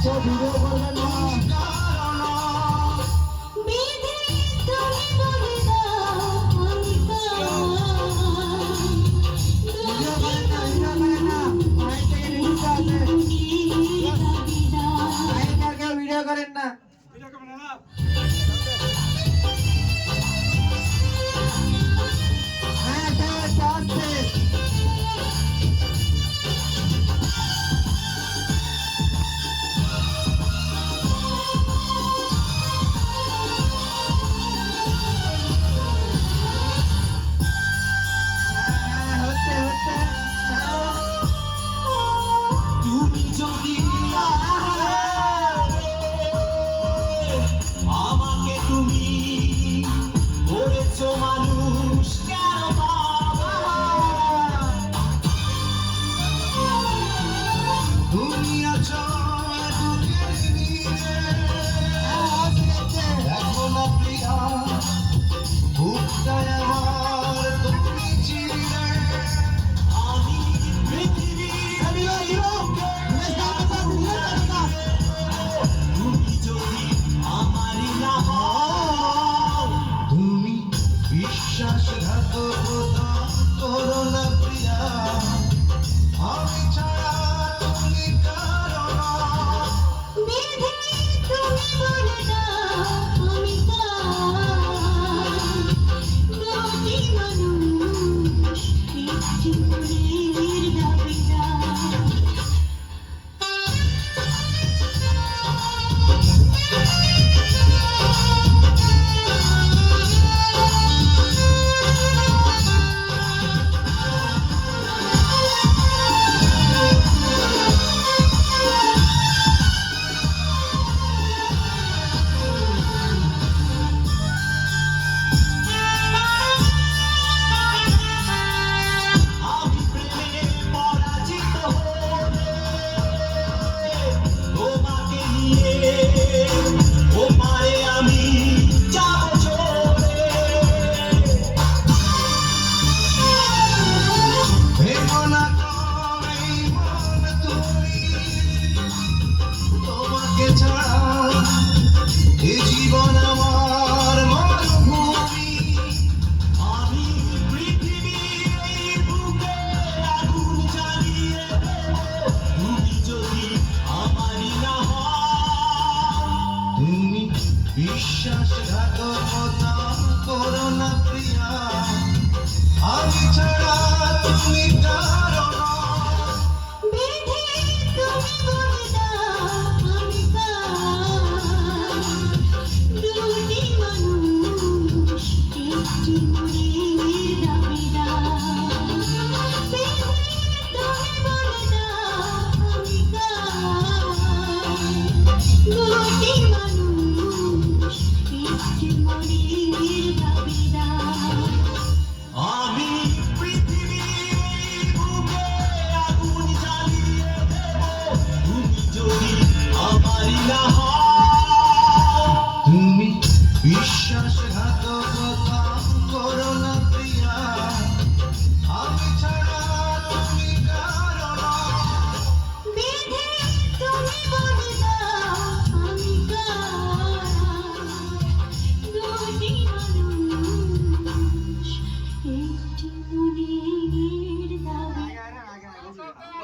Video করবেন না। Video করেন না। হ্যাঁ তুমি যদি আমাকে তুমি বলেছো মানুষ কেন তুমি আছো বুকের নিচে দেখো না প্রিয়া বুকটায় আমার তুমি চিরে আমি পৃথিবীর তুমি যদি আমারই না হও তুমি বিশ্বাসঘাতকতা করো না প্রিয়া আমি ছাড়া তুমি কারো না আমি প্রেমে পরাজিত হলে তোমাকে নিয়ে ওপারে আমি যাব চলে ভেবো না করে মন তুমি তোমাকে ছাড়া এ জীবন আমার মরুভূমি আমি পৃথিবীর এই বুকে আগুন জ্বালিয়ে দেব তুমি যদি আমারই না হও তুমি বিশ্বাসঘাতকতা করো না প্রিয়া আমি ছাড়া তুমি কার